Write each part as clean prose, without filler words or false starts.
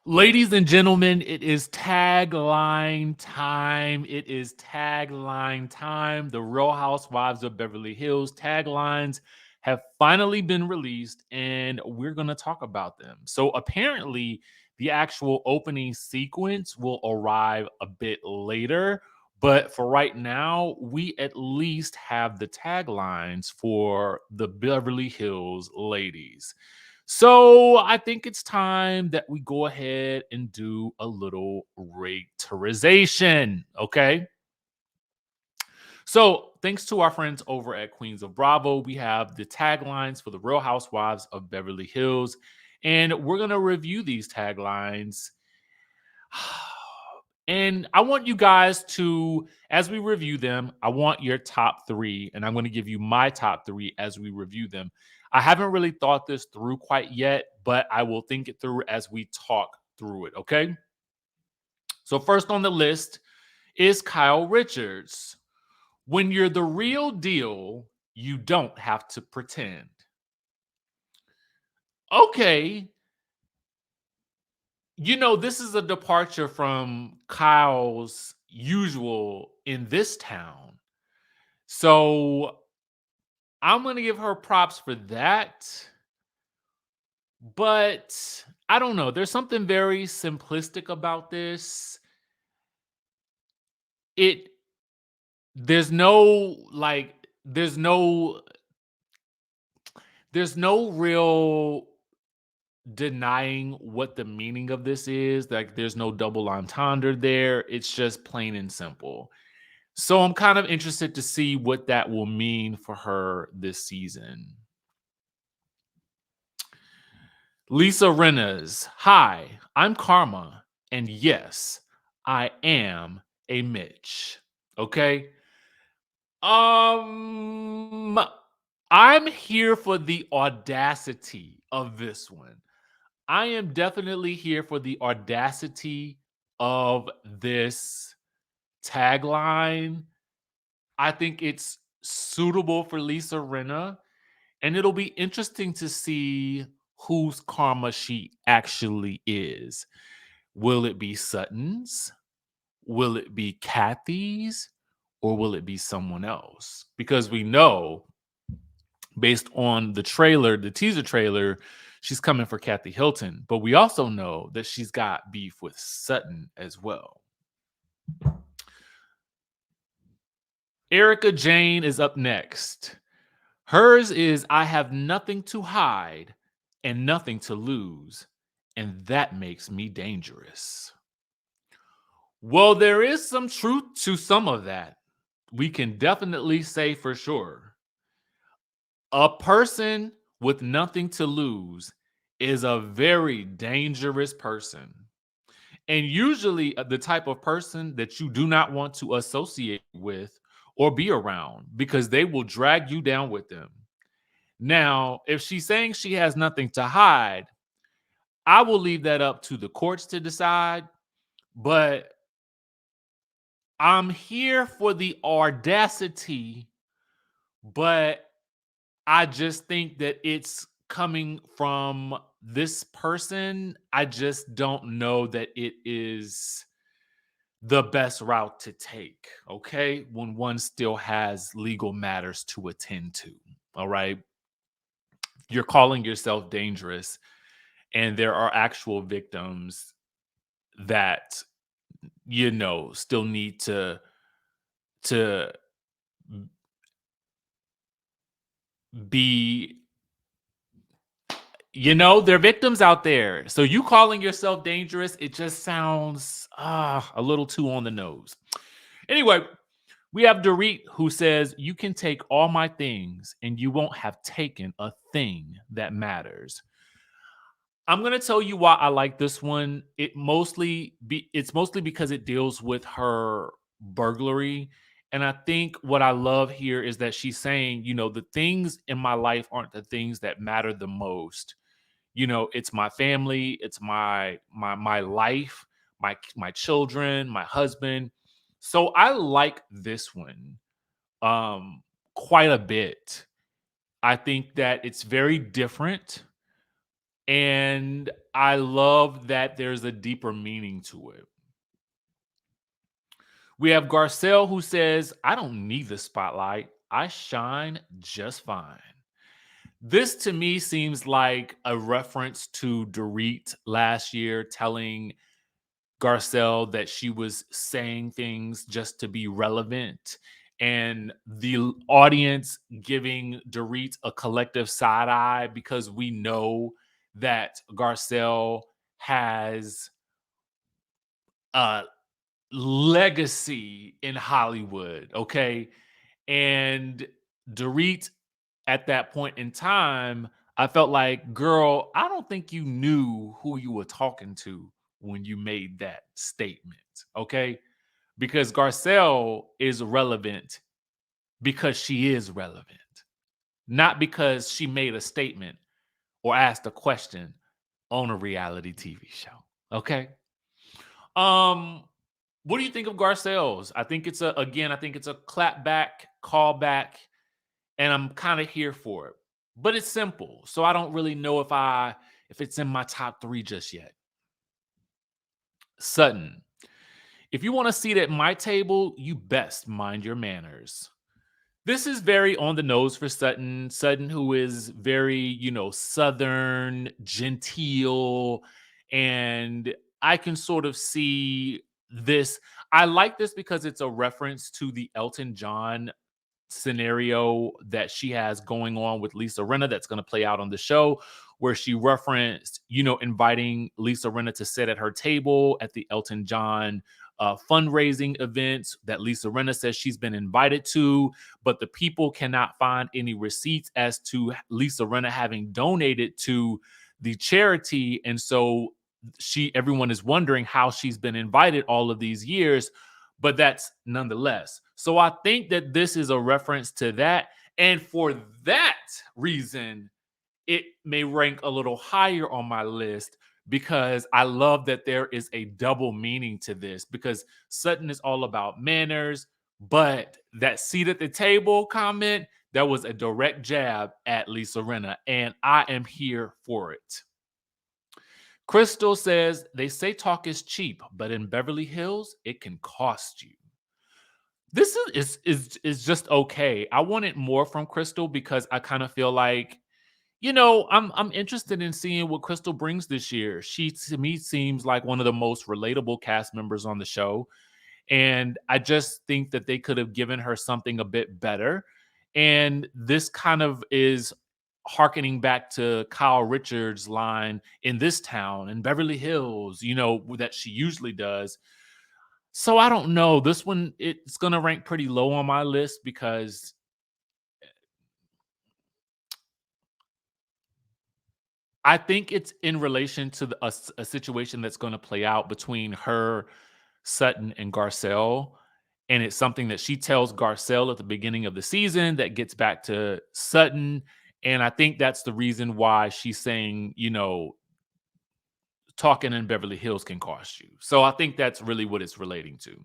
Ladies and gentlemen, it is tagline time. It is tagline time. The Real Housewives of Beverly Hills taglines have finally been released, and we're going to talk about them. So, apparently, the actual opening sequence will arrive a bit later. But for right now, we at least have the taglines for the Beverly Hills ladies. So I think it's time that we go ahead and do a little raterization. Okay. So thanks to our friends over at Queens of Bravo, we have the taglines for the Real Housewives of Beverly Hills. And we're going to review these taglines. And I want you guys to, as we review them, I want your top three, and I'm going to give you my top three as we review them. I haven't really thought this through quite yet, but I will think it through as we talk through it, okay? So, first on the list is Kyle Richards. When you're the real deal, you don't have to pretend. Okay, this is a departure from Kyle's usual in this town. So I'm going to give her props for that. But I don't know. There's something very simplistic about this. It, there's no like, there's no real denying what the meaning of this is. Like, there's no double entendre there. It's just plain and simple. So I'm kind of interested to see what that will mean for her this season. Lisa Rinna's, hi, I'm Karma, and yes, I am a Mitch. Okay. Um, I'm here for the audacity of this one. I am definitely here for the audacity of this tagline. I think it's suitable for Lisa Rinna, and it'll be interesting to see whose karma she actually is. Will it be Sutton's? Will it be Kathy's? Or will it be someone else? Because we know, based on the trailer, the teaser trailer, she's coming for Kathy Hilton. But we also know that she's got beef with Sutton as well. Erika Jane is up next. Hers is I have nothing to hide and nothing to lose, and that makes me dangerous. Well, there is some truth to some of that. We can definitely say for sure. A person with nothing to lose is a very dangerous person. And usually the type of person that you do not want to associate with or be around because they will drag you down with them. Now, if she's saying she has nothing to hide, I will leave that up to the courts to decide. But I'm here for the audacity, but I just think that it's coming from this person. I just don't know that it is the best route to take, okay? When one still has legal matters to attend to, all right? You're calling yourself dangerous, and there are actual victims that still need to be they're victims out there. So you calling yourself dangerous, it just sounds a little too on the nose. Anyway, we have Dorit who says, you can take all my things and you won't have taken a thing that matters. I'm going to tell you why I like this one. It's mostly because it deals with her burglary. And I think what I love here is that she's saying, the things in my life aren't the things that matter the most. It's my family, it's my life, my children, my husband. So I like this one quite a bit. I think that it's very different. And I love that there's a deeper meaning to it. We have Garcelle who says, I don't need the spotlight. I shine just fine. This to me seems like a reference to Dorit last year telling Garcelle that she was saying things just to be relevant, and the audience giving Dorit a collective side eye because we know that Garcelle has a legacy in Hollywood, okay? And Dorit, at that point in time, I felt like, girl, I don't think you knew who you were talking to when you made that statement, okay? Because Garcelle is relevant because she is relevant, not because she made a statement or asked a question on a reality TV show, okay? Um, what do you think of Garcelle's? I think it's I think it's a clap back, call back, and I'm kind of here for it. But it's simple, so I don't really know if it's in my top 3 just yet. Sutton. If you want a seat at my table, you best mind your manners. This is very on the nose for Sutton. Sutton, who is very, Southern, genteel, and I can sort of see this. I like this because it's a reference to the Elton John scenario that she has going on with Lisa Renna that's going to play out on the show, where she referenced, inviting Lisa Renna to sit at her table at the Elton John fundraising events that Lisa Renna says she's been invited to, but the people cannot find any receipts as to Lisa Renna having donated to the charity. And so everyone is wondering how she's been invited all of these years, but that's nonetheless. So I think that this is a reference to that. And for that reason, it may rank a little higher on my list because I love that there is a double meaning to this because Sutton is all about manners, but that seat at the table comment, that was a direct jab at Lisa Renna, and I am here for it. Crystal says, they say talk is cheap, but in Beverly Hills, it can cost you. This is just okay. I wanted more from Crystal because I kind of feel like, I'm interested in seeing what Crystal brings this year. She to me seems like one of the most relatable cast members on the show, and I just think that they could have given her something a bit better. And this kind of is harkening back to Kyle Richards' line in this town in Beverly Hills, that she usually does. So I don't know. This one, it's going to rank pretty low on my list because I think it's in relation to a situation that's going to play out between her, Sutton, and Garcelle. And it's something that she tells Garcelle at the beginning of the season that gets back to Sutton. And I think that's the reason why she's saying, talking in Beverly Hills can cost you. So I think that's really what it's relating to.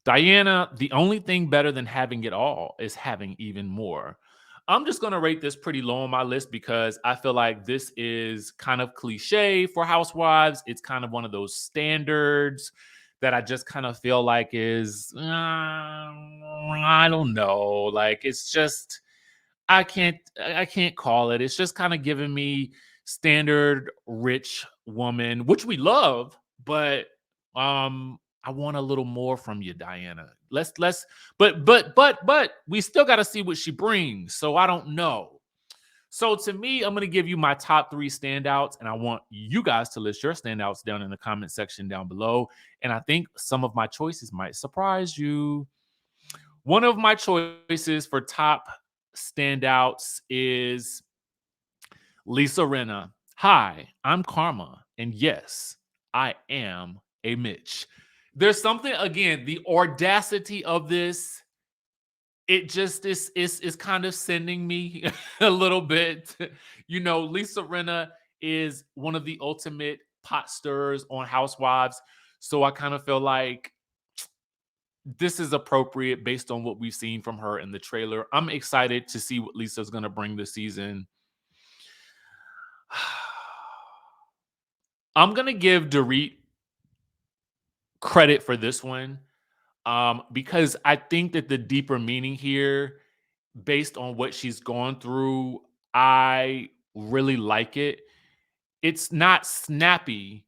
Diana, the only thing better than having it all is having even more. I'm just going to rate this pretty low on my list because I feel like this is kind of cliche for housewives. It's kind of one of those standards that I just kind of feel like is, I don't know. Like, it's just, I can't call it. It's just kind of giving me standard rich woman, which we love, but I want a little more from you, Diana. Let's but we still got to see what she brings. So I don't know. So to me, I'm going to give you my top 3 standouts, and I want you guys to list your standouts down in the comment section down below. And I think some of my choices might surprise you. One of my choices for top standouts is Lisa Renna. Hi, I'm Karma, and yes, I am a Mitch. There's something, again, the audacity of this, it just is kind of sending me a little bit. Lisa Renna is one of the ultimate pot stirrers on Housewives. So I kind of feel like this is appropriate based on what we've seen from her in the trailer. I'm excited to see what Lisa's going to bring this season. I'm gonna give Dorit credit for this one, because I think that the deeper meaning here, based on what she's gone through, I really like it. It's not snappy,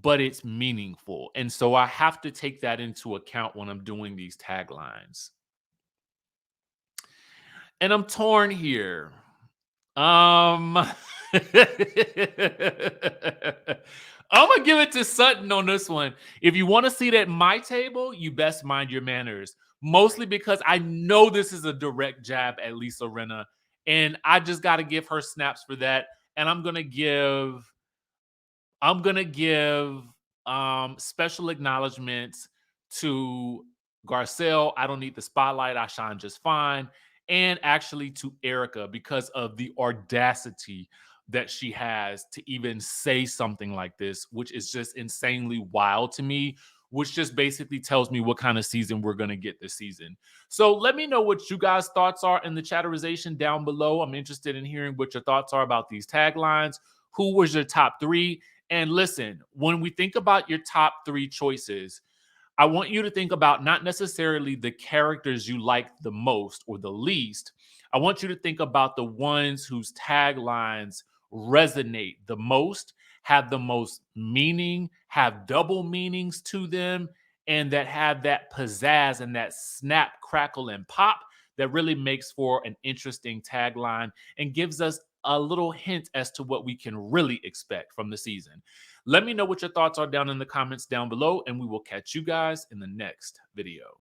but it's meaningful, and so I have to take that into account when I'm doing these taglines. And I'm torn here. Um, I'm gonna give it to Sutton on this one. If you want to see it at my table, you best mind your manners. Mostly because I know this is a direct jab at Lisa Rinna, and I just got to give her snaps for that. And I'm gonna give special acknowledgments to Garcelle. I don't need the spotlight. I shine just fine. And actually to Erika because of the audacity that she has to even say something like this, which is just insanely wild to me, which just basically tells me what kind of season we're going to get this season. So let me know what you guys' thoughts are in the chatterization down below. I'm interested in hearing what your thoughts are about these taglines. Who was your top three? And listen, when we think about your top three choices, I want you to think about not necessarily the characters you like the most or the least. I want you to think about the ones whose taglines resonate the most, have the most meaning, have double meanings to them, and that have that pizzazz and that snap, crackle, and pop that really makes for an interesting tagline and gives us a little hint as to what we can really expect from the season. Let me know what your thoughts are down in the comments down below, and we will catch you guys in the next video.